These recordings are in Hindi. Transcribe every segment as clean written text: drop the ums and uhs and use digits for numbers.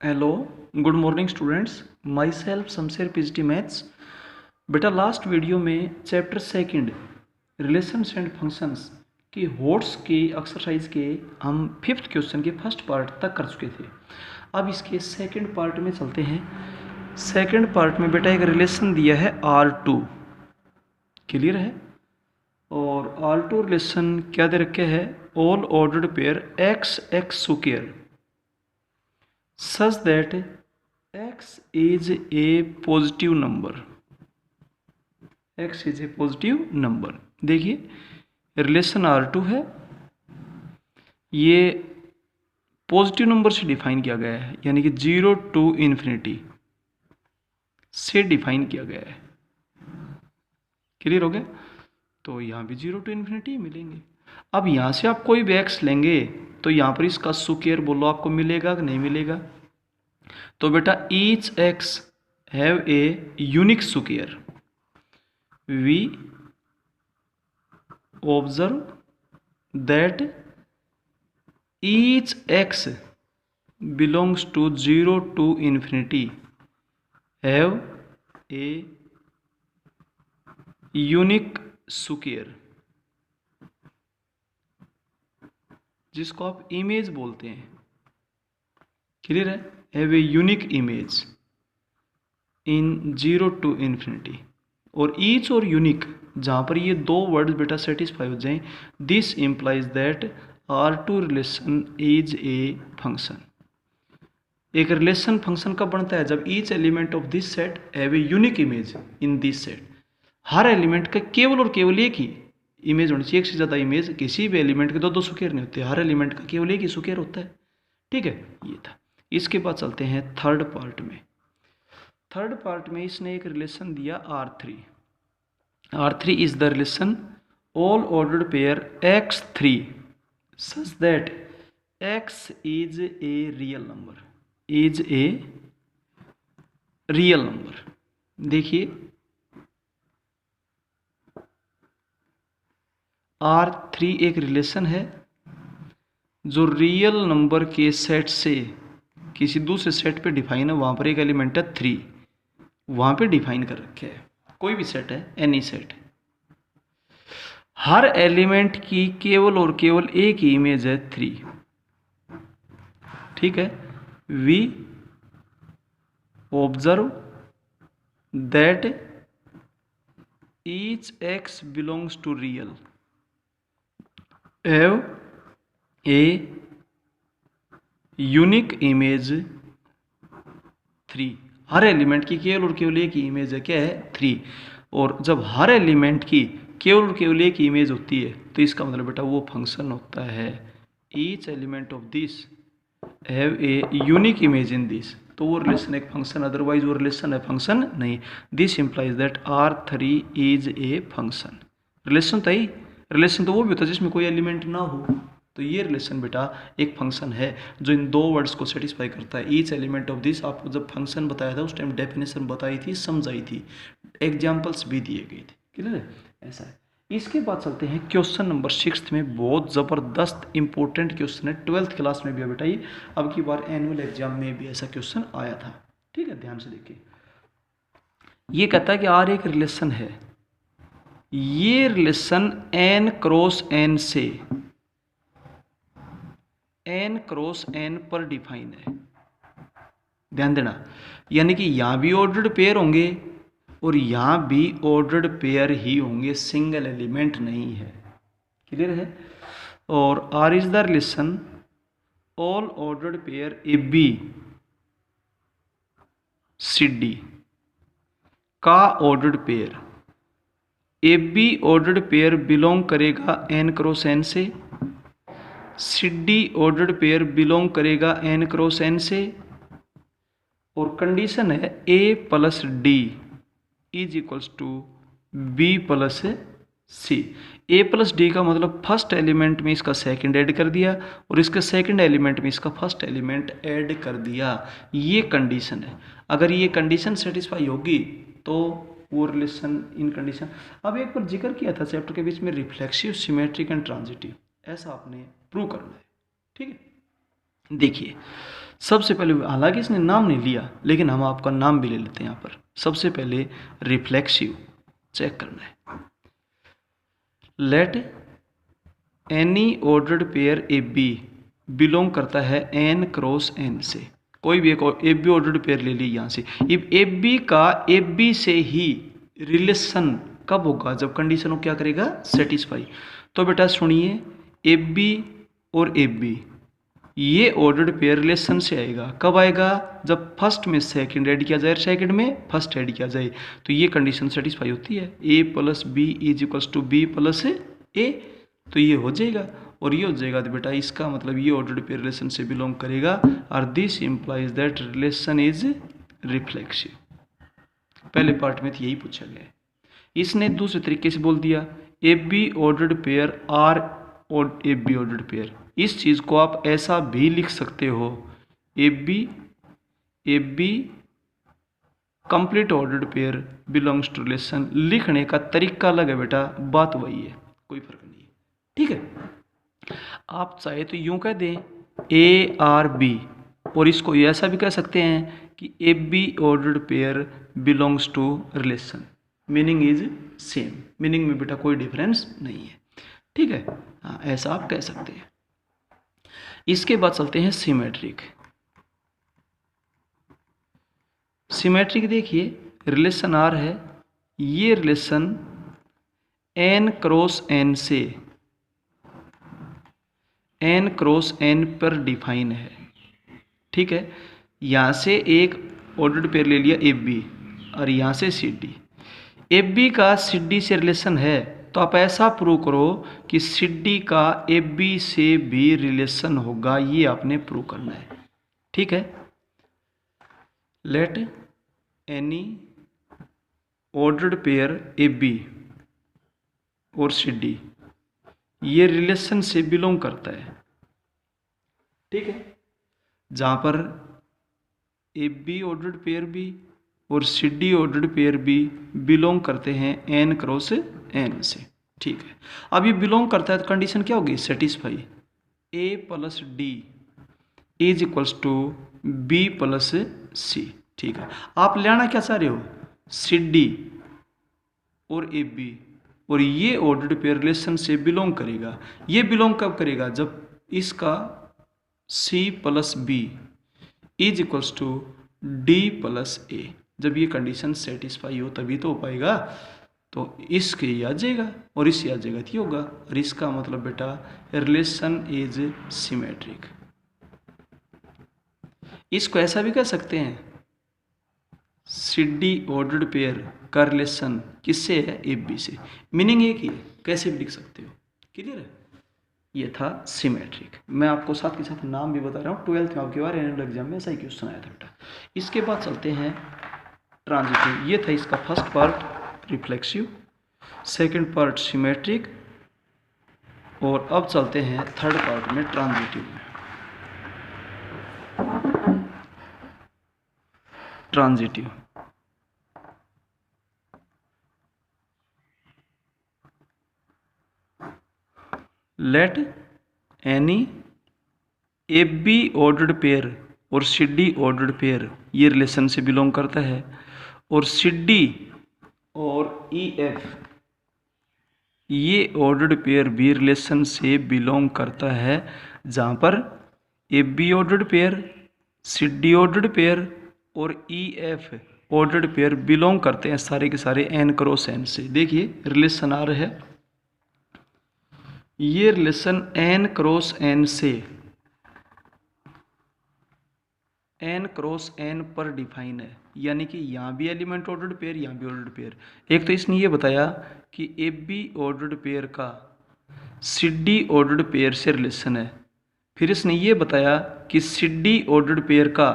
Hello, good morning students. My self Shamsher PGT maths. बेटा लास्ट वीडियो में chapter second relations and functions की होट्स के एक्सरसाइज के हम फिफ्थ क्वेश्चन के फर्स्ट पार्ट तक कर चुके थे। अब इसके सेकंड पार्ट में चलते हैं। सेकंड पार्ट में बेटा एक रिलेशन दिया है R2, क्लियर है। और R2 रिलेशन क्या दे रखे है, all ordered pair x x square such that x is a positive number। x is a positive number। देखिए रिलेशन R2 है, ये पॉजिटिव नंबर से डिफाइन किया गया है, यानी कि 0 to इन्फिनिटी से डिफाइन किया गया है। क्लियर हो गया। तो यहाँ भी 0 to इन्फिनिटी मिलेंगे। अब यहाँ से आप कोई भी एक्स लेंगे तो यहाँ पर इसका स्क्वायर बोलो आपको मिलेगा कि नहीं मिलेगा। तो बेटा each x have a unique square. We observe that each x belongs to 0 to infinity have a unique square, जिसको आप इमेज बोलते हैं। क्लियर है। Have a unique image in 0 to infinity. और ईच और यूनिक जहाँ पर ये दो वर्ड्स बेटा सेटिस्फाई हो जाएं, this implies that R2 relation is a function. एक रिलेशन फंक्शन कब बनता है, जब each element of this set have a unique image in this set. Her element का केवल और केवल एक ही इमेज होनी चाहिए, एक से ज़्यादा इमेज किसी भी एलिमेंट के दो स्क्वायर नहीं होते, हर एलिमेंट का केवल एक ही स्क्वायर होता है। ठीक है, ये था। इसके बाद चलते हैं थर्ड पार्ट में। थर्ड पार्ट में इसने एक रिलेशन दिया R3। R3 is the relation all ordered pair x3 such that x is a real number, is a real number। देखिए R3 एक रिलेशन है जो रियल नंबर के सेट से किसी दूसरे सेट पे डिफाइन है। वहाँ पर एक एलिमेंट है 3, वहाँ पे डिफाइन कर रखे है। कोई भी सेट है, एनी सेट, हर एलिमेंट की केवल और केवल एक ही इमेज है 3। ठीक है। We observe that each x belongs to real have a unique image 3। हर एलिमेंट की केवल और केवल एक ही इमेज है, क्या है, 3। और जब हर एलिमेंट की केवल और केवल एक ही इमेज होती है तो इसका मतलब बेटा वो फंक्शन होता है each element of this have a unique image in this. तो वो रिलेशन एक फंक्शन, अदरवाइज वो रिलेशन है फंक्शन नहीं। This implies that R3 is a function. Relation तो ही, रिलेशन तो वो भी होता है जिसमें कोई एलिमेंट ना हो। तो ये रिलेशन बेटा एक फंक्शन है जो इन दो वर्ड्स को सेटिस्फाई करता है। ईच एलिमेंट ऑफ दिस, आपको जब फंक्शन बताया था उस टाइम डेफिनेशन बताई थी, समझाई थी, एग्जाम्पल्स भी दिए गए थे। क्लियर है, ऐसा है। इसके बाद चलते हैं क्वेश्चन नंबर 6 में। बहुत ज़बरदस्त इंपॉर्टेंट क्वेश्चन है, 12th क्लास में भी है बेटा ये। अब की बार एनुअल एग्जाम में भी ऐसा क्वेश्चन आया था। ठीक है, ध्यान से देखिए। ये कहता है कि R एक रिलेशन है, ये रिलेशन n क्रॉस n से n क्रॉस n पर डिफाइन है। ध्यान देना, यानी कि यहां भी ऑर्डर्ड पेयर होंगे और यहां भी ऑर्डर्ड पेयर ही होंगे, सिंगल एलिमेंट नहीं है। क्लियर है। और R is the relation all ordered pair A B C D का ordered pair. A B ordered pair belong करेगा n क्रॉस n से, C D ordered pair belong करेगा n क्रॉस n से। और कंडीशन है a plus D is equals to B plus C. A plus D का मतलब फर्स्ट एलिमेंट में इसका सेकंड ऐड कर दिया और इसके सेकंड एलिमेंट में इसका फर्स्ट एलिमेंट ऐड कर दिया। ये कंडीशन है। अगर ये कंडीशन सेटिस्फाई होगी तो वो रिलेशन इन कंडीशन। अब एक बार जिक्र किया था चैप्टर के बीच में, रिफ्लेक्सिव, सिमेट्रिक एंड ट्रांजिटिव, ऐसा आपने प्रूव करना है। ठीक है, देखिए सबसे पहले, हालांकि इसने नाम नहीं लिया लेकिन हम आपका नाम भी ले लेते हैं यहाँ पर। सबसे पहले रिफ्लेक्सिव चेक करना है। लेट एनी ऑर्डर्ड पेयर ए बी बिलोंग करता है एन क्रॉस एन से। कोई भी एक ए बी ऑर्डर्ड पेयर ले ली यहाँ से। ए बी का ए बी से ही रिलेशन कब होगा? जब कंडीशन को क्या करेगा? सेटिस्फाई। तो बेटा सुनिए, ए बी और ए बी ये ऑर्डर्ड पेयर रिलेशन से आएगा। कब आएगा? जब फर्स्ट में सेकंड ऐड किया जाए, सेकंड में फर्स्ट ऐड किया जाए, तो ये कंडीशन सेटिस्फाई होती है। A plus B is equals to B plus A, तो ये हो जाएगा और ये हो जाएगा। तो बेटा इसका मतलब ये ऑर्डर्ड पेयर रिलेशन से बिलोंग करेगा और this implies that relation is reflexive. पहले पार्ट में तो यही पूछा गया है। इसने दूसरे तरीके से बोल दिया, a B ordered pair R और ए बी ऑर्डर्ड पेयर। इस चीज़ को आप ऐसा भी लिख सकते हो, ए b complete ordered pair belongs to relation. लिखने का तरीका अलग है बेटा, बात वही है, कोई फर्क नहीं है। ठीक है, आप चाहे तो यूं कह दें ए आर बी, और इसको ऐसा भी कह सकते हैं कि a B ordered pair belongs to relation. Meaning is same, meaning में बेटा कोई डिफरेंस नहीं है। ठीक है, हाँ ऐसा आप कह सकते हैं। इसके बाद चलते हैं सिमेट्रिक। सिमेट्रिक देखिए, रिलेशन आर है, ये रिलेशन एन क्रॉस एन से एन क्रॉस एन पर डिफाइन है। ठीक है, यहाँ से एक ऑर्डर्ड पेयर ले लिया ए बी और यहाँ से सी डी। ए बी का सी डी से रिलेशन है, तो आप ऐसा प्रूव करो कि सी डी का ए बी से भी रिलेशन होगा, ये आपने प्रूव करना है। ठीक है, let any ordered pair A B और सी डी ये रिलेशन से बिलोंग करता है। ठीक है, जहां पर ए बी ऑर्डर्ड पेयर भी और सी डी ऑर्डर्ड पेयर भी बिलोंग करते हैं एन क्रॉस एन से। ठीक है, अब ये बिलोंग करता है तो कंडीशन क्या होगी? Satisfy A plus D is equals to B plus C. ठीक है, आप लेना क्या चाह रहे हो? सी डी और ए बी, और ये ऑर्डर्ड पेयर रिलेशन से बिलोंग करेगा। ये बिलोंग कब करेगा? जब इसका C plus B is equals to D plus A. जब ये कंडीशन सेटिस्फाई हो तभी तो हो पाएगा। तो इसके ये आ जाएगा और इससे आ जाएगा तो ये होगा, और इसका मतलब बेटा रिलेशन इज सिमेट्रिक। इसको ऐसा भी कह सकते हैं, सी डी ऑर्डर्ड पेयर का रिलेशन किससे है? ए बी से। मीनिंग एक ही है, कैसे भी लिख सकते हो। क्लियर है? ये था सिमेट्रिक। मैं आपको साथ के साथ नाम भी बता रहा हूँ, 12th में आपके बार एनुअल एग्जाम में ऐसा ही क्वेश्चन आया था बेटा। इसके बाद चलते हैं ट्रांजिटिव। ये था इसका first part reflexive, second part symmetric, और अब चलते हैं थर्ड पार्ट में ट्रांजिटिव में। Transitive let any A B ordered pair और सी डी ऑर्डर्ड पेयर ये रिलेशन से बिलोंग करता है, और सी डी और ई एफ ये ऑर्डर्ड पेयर भी रिलेशन से बिलोंग करता है, जहाँ पर A B ordered pair, C D ordered pair और E F ordered pair belong करते हैं सारे के सारे एन क्रॉस एन से। देखिए रिलेशन आ रहा है, ये रिलेशन एन क्रॉस एन से एन क्रॉस एन पर डिफाइन है, यानी कि यहाँ भी एलिमेंट ऑर्डर्ड पेयर, यहाँ भी ऑर्डर्ड पेयर। एक तो इसने ये बताया कि ए बी ऑर्डर्ड पेयर का सी डी ऑर्डर्ड पेयर से रिलेशन है, फिर इसने ये बताया कि सी डी ऑर्डर्ड पेयर का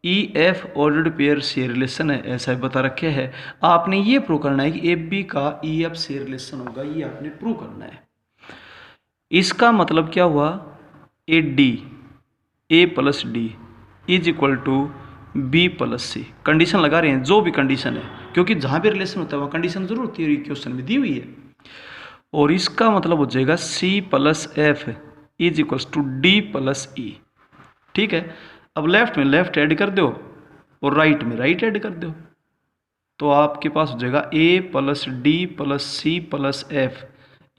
ई एफ ऑर्डर्ड पेयर से रिलेशन है, ऐसा बता रखे है। आपने ये प्रूव करना है कि ए बी का ई एफ से रिलेशन होगा, ये आपने प्रूव करना है। इसका मतलब क्या हुआ? A d a plus D is equal to B plus c. Condition लगा रहे हैं, जो भी कंडीशन है, क्योंकि जहां भी रिलेशन होता है वहाँ कंडीशन जरूर होती है, क्वेश्चन में दी हुई है। और इसका मतलब हो जाएगा C plus F is equal to D plus E. ठीक है, अब लेफ्ट में लेफ्ट ऐड कर दो और राइट में राइट ऐड कर दो, तो आपके पास हो जाएगा A plus D plus C plus F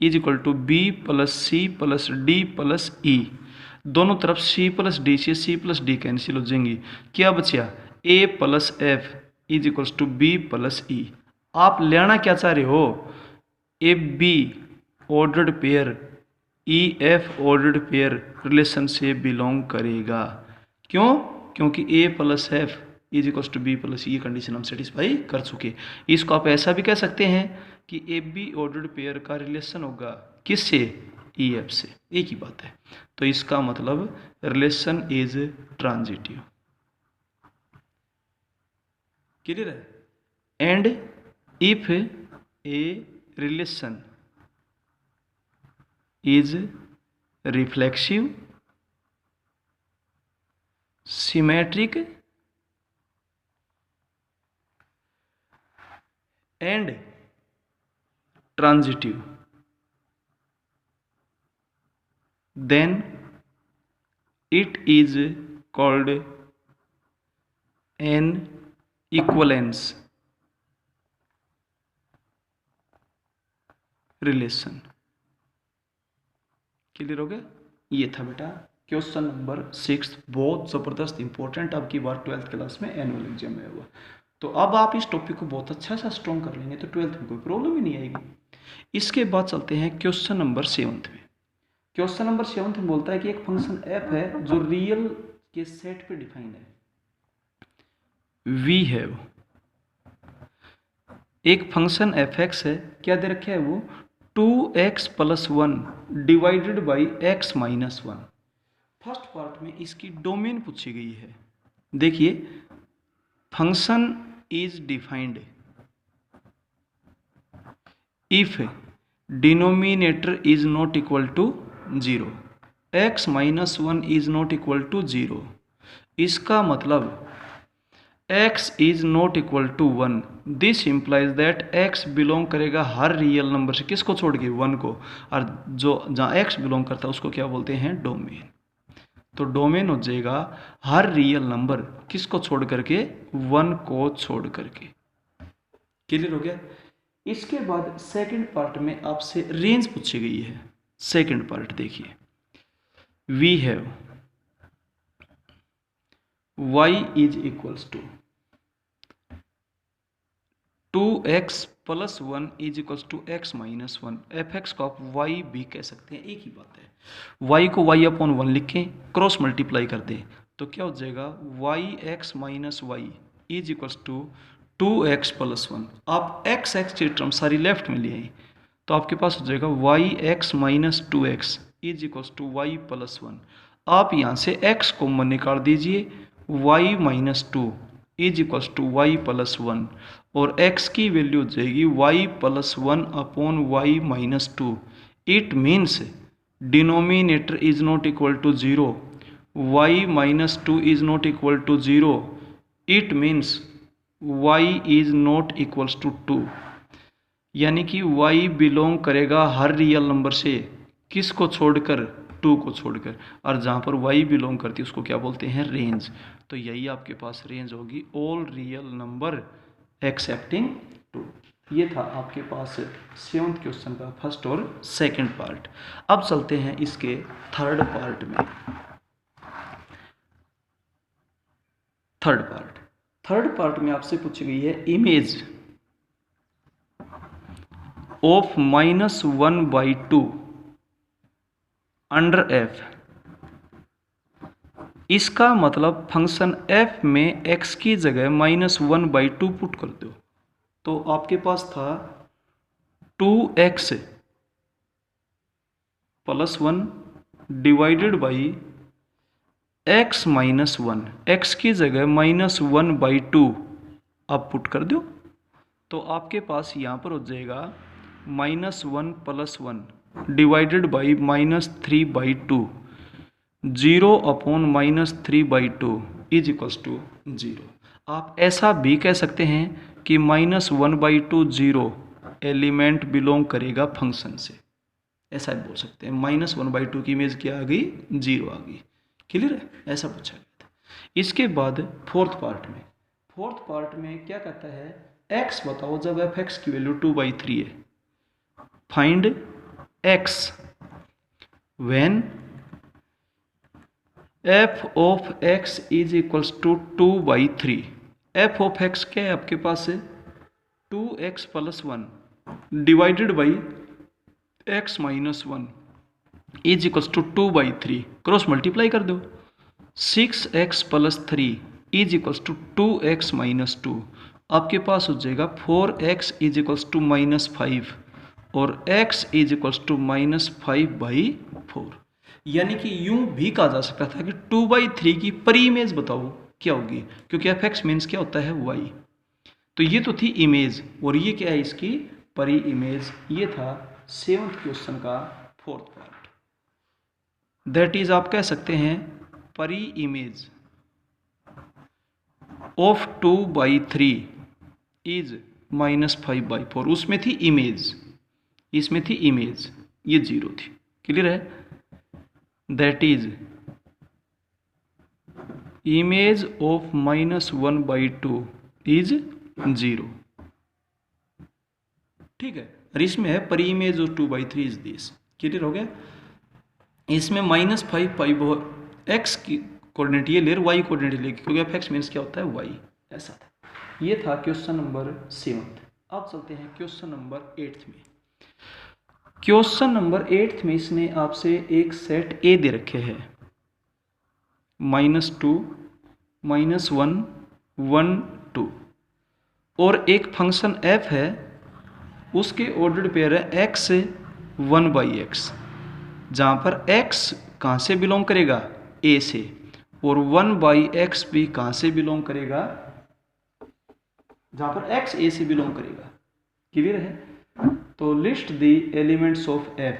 is equal to B plus C plus D plus E. दोनों तरफ सी प्लस डी से सी प्लस डी कैंसिल हो जाएंगी। क्या बचा? A plus F is equals to B plus E. आप लेना क्या चाह रहे हो? A B ordered pair, E F ordered pair relation से बिलोंग करेगा। क्यों? क्योंकि A plus F is equals to B plus E condition हम सेटिस्फाई कर चुके। इसको आप ऐसा भी कह सकते हैं कि ए बी ऑर्डर्ड पेयर का रिलेशन होगा किससे? ई एफ से। एक ही बात है। तो इसका मतलब रिलेशन इज ट्रांजिटिव। क्लियर है? And if a relation is reflexive, symmetric and transitive, then it is called an equivalence relation। Clear हो गया? ये था बेटा क्वेश्चन नंबर 6, बहुत ज़बरदस्त इंपॉर्टेंट आपकी बार 12th क्लास में एनुअल एग्जाम में हुआ। तो अब आप इस टॉपिक को बहुत अच्छा सा स्ट्रॉन्ग कर लेंगे तो 12th में कोई प्रॉब्लम ही नहीं आएगी। इसके बाद चलते हैं क्वेश्चन नंबर 7 में। क्वेश्चन नंबर 7 में बोलता है कि एक फंक्शन f है जो रियल के सेट पे डिफाइंड है। वी है वो एक फंक्शन fx है, क्या दे रखा है वो? 2x plus 1 divided by x minus 1। First part में इसकी डोमेन पूछी गई है। देखिए, function is defined if denominator is not equal to 0, x minus 1 is not equal to 0। इसका मतलब x is not equal to 1। This implies that x belong करेगा हर रियल नंबर से, किसको छोड़ के? 1 को। और जो जहाँ x बिलोंग करता है उसको क्या बोलते हैं? डोमेन। तो डोमेन हो जाएगा हर रियल नंबर किसको छोड़ करके? 1 को छोड़ करके। क्लियर हो गया? इसके बाद सेकंड पार्ट में आपसे रेंज पूछी गई है। सेकंड पार्ट देखिए, we have y is equals to 2x plus 1 is equals to x minus 1। F x को आप y भी कह सकते हैं, एक ही बात है। y को y अपॉन 1 लिखें, क्रॉस मल्टीप्लाई कर दें तो क्या हो जाएगा? yx minus y is equals to 2x plus 1। आप x की टर्म सारी लेफ्ट में ले आए तो आपके पास हो जाएगा yx minus 2x is equals to y plus 1। आप यहाँ से x कॉमन निकाल दीजिए, y minus 2 is equals to y plus 1 और x की वैल्यू हो जाएगी y plus 1 upon y minus 2। It means denominator is not equal to 0, y minus 2 is not equal to 0। It means y is not equals to 2। यानी कि y बिलोंग करेगा हर रियल नंबर से, किसको छोड़कर? 2 को छोड़कर। और जहाँ पर y बिलोंग करती है उसको क्या बोलते हैं? रेंज। तो यही आपके पास रेंज होगी, ऑल रियल नंबर एक्सेप्टिंग 2। ये था आपके पास 7th क्वेश्चन का फर्स्ट और सेकंड पार्ट। अब चलते हैं इसके थर्ड पार्ट में। थर्ड पार्ट में आपसे पूछी गई है इमेज ऑफ -1/2 अंडर f। इसका मतलब फंक्शन f में x की जगह -1/2 पुट कर दो तो आपके पास था 2x plus 1 divided by x minus 1। x की जगह -1/2 आप पुट कर दो तो आपके पास यहाँ पर हो जाएगा -1 plus 1 divided by -3/2। 0 upon -3/2 is equals to 0। आप ऐसा भी कह सकते हैं कि -1/2 0 एलिमेंट बिलोंग करेगा फंक्शन से, ऐसा बोल सकते हैं। -1/2 की इमेज क्या आ गई? 0 आ गई। क्लियर है? ऐसा पूछा गया था। इसके बाद फोर्थ पार्ट में क्या कहता है, x बताओ जब f(x) की वैल्यू 2/3 है, find x when f of x is equals to 2/3। f of x क्या है आपके पास है 2x + 1 divided by x - 1 is equals to 2/3, cross multiply कर दो। 6x + 3 is equals to 2x - 2, आपके पास हो जाएगा 4x इज इक्वल्स टू -5 और x इज इक्वल्स टू -5/4। यानी कि यूं भी कहा जा सकता था कि 2/3 की परी इमेज बताओ क्या होगी, क्योंकि f(x) मीन्स क्या होता है y। तो ये तो थी इमेज, और ये क्या है इसकी परी इमेज। ये था 7th क्वेश्चन का फोर्थ पार्ट। दैट इज आप कह सकते हैं परी इमेज ऑफ 2/3 इज -5/4। उसमें थी इमेज, इसमें थी इमेज, ये 0 थी। क्लियर है? That is image of -1/2 is 0। ठीक है, और इसमें है परी image of 2/3 is this. Clear हो गया? इसमें -5/4 x की कोऑर्डिनेट ये ले और y कोऑर्डिनेट ले, क्योंकि f(x) मीन्स क्या होता है y। ऐसा था। ये था क्वेश्चन नंबर 7। अब चलते हैं क्वेश्चन नंबर 8 में। क्वेश्चन नंबर 8 में इसने आपसे एक सेट A दे रखे हैं, -2 -1 1 2, और एक फंक्शन f है, उसके ऑर्डर्ड पेयर है x 1/x, जहाँ पर x कहाँ से बिलोंग करेगा A से, और 1/x भी कहाँ से बिलोंग करेगा, जहाँ पर x A से बिलोंग करेगा। क्लियर है? तो list the elements of f।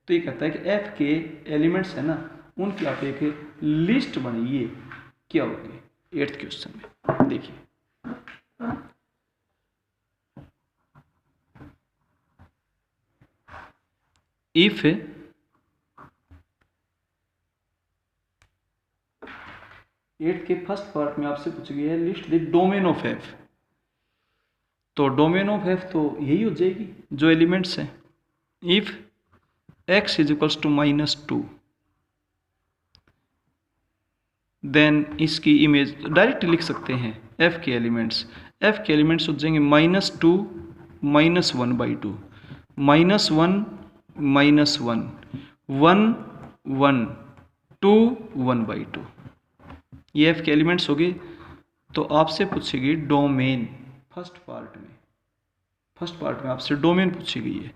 तो ये कहता है कि f के एलिमेंट्स है ना, उनकी आप एक लिस्ट बनाइए, क्या होगी 8th क्वेश्चन में। देखिए इफ 8 के फर्स्ट पार्ट में आपसे पूछा गया है list the domain of f। तो डोमेन ऑफ f तो यही हो जाएगी जो एलिमेंट्स हैं। If x is equals to -2, then इसकी इमेज डायरेक्ट लिख सकते हैं। f के एलिमेंट्स हो जाएंगे -2 -1/2, -1 -1 1 1 2 1/2, ये f के एलिमेंट्स हो गए। तो आपसे पूछेगी डोमेन। फर्स्ट पार्ट में आपसे डोमेन पूछी गई है,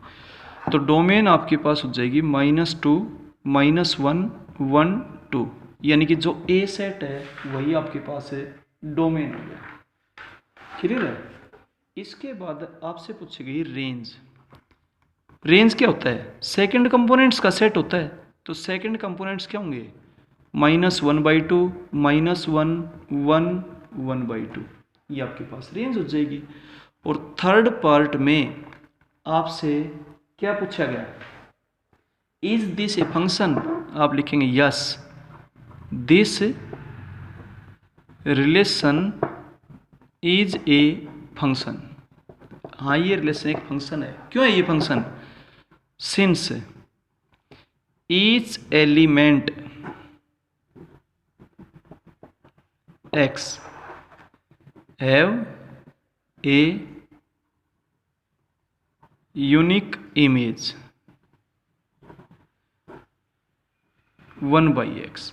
तो डोमेन आपके पास हो जाएगी -2 -1 1 2, यानी कि जो A सेट है वही आपके पास है डोमेन हो गया। क्लियर है? इसके बाद आपसे पूछी गई रेंज क्या होता है, सेकंड कंपोनेंट्स का सेट होता है। तो सेकंड कंपोनेंट्स क्या होंगे -1/2 -1 1 1/2, ये आपके पास रेंज हो जाएगी। और थर्ड पार्ट में आपसे क्या पूछा गया, इज दिस ए फंक्शन, आप लिखेंगे yes this relation is a function. हाँ, ये रिलेशन एक फंक्शन है। क्यों है ये function? Since each element x have a unique image 1/x।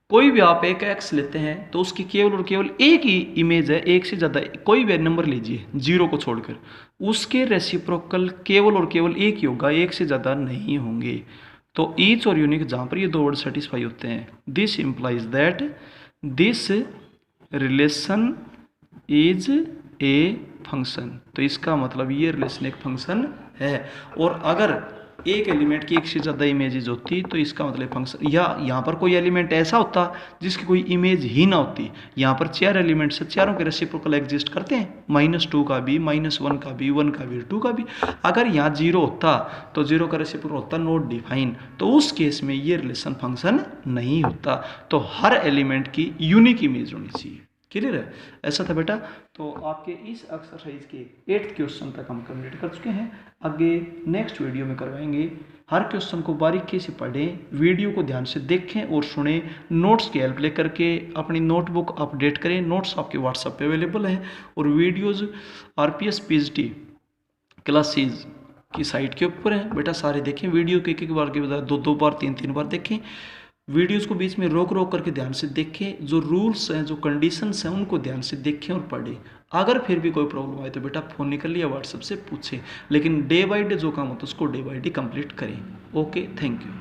कोई भी आप एक x लेते हैं तो उसकी केवल और केवल एक ही इमेज है, एक से ज़्यादा कोई भी नंबर लीजिए 0 को छोड़कर, उसके रेसिप्रोकल केवल और केवल एक ही होगा, एक से ज़्यादा नहीं होंगे। तो ईच और यूनिक जहाँ पर ये दो वर्ड सेटिस्फाई होते हैं, this implies that this relation is a function. तो इसका मतलब ये रिलेशन एक फंक्शन है। और अगर एक एलिमेंट की एक से ज़्यादा इमेजेस होती तो इसका मतलब फंक्शन, या यहाँ पर कोई एलिमेंट ऐसा होता जिसकी कोई इमेज ही ना होती। यहाँ पर 4 एलिमेंट्स है, चारों के रेसिप्रोकल एग्जिस्ट करते हैं, -2 का भी, -1 का भी, 1 का भी, 2 का भी। अगर यहाँ 0 होता तो 0 का रेसिप्रोकल होता नॉट डिफाइन, तो उस केस में ये रिलेशन फंक्शन नहीं होता। तो हर एलिमेंट की यूनिक इमेज होनी चाहिए। क्लियर है? ऐसा था बेटा। तो आपके इस एक्सरसाइज के 8th क्वेश्चन तक हम कंप्लीट कर चुके हैं। आगे नेक्स्ट वीडियो में करवाएंगे। हर क्वेश्चन को बारीकी से पढ़ें, वीडियो को ध्यान से देखें और सुनें, नोट्स की हेल्प लेकर के अपनी नोटबुक अपडेट करें। नोट्स आपके व्हाट्सएप पे अवेलेबल हैं और वीडियोज़ RPS PGT क्लासेज की साइट के ऊपर है बेटा, सारे देखें। वीडियो के एक बार के बजाय 2 बार 3 बार देखें। वीडियोस को बीच में रोक रोक करके ध्यान से देखें, जो रूल्स हैं, जो कंडीशंस हैं, उनको ध्यान से देखें और पढ़ें। अगर फिर भी कोई प्रॉब्लम आए तो बेटा फ़ोन निकल या व्हाट्सएप से पूछें, लेकिन डे बाय डे जो काम होता है उसको डे बाय डे कंप्लीट करें। Okay, thank you.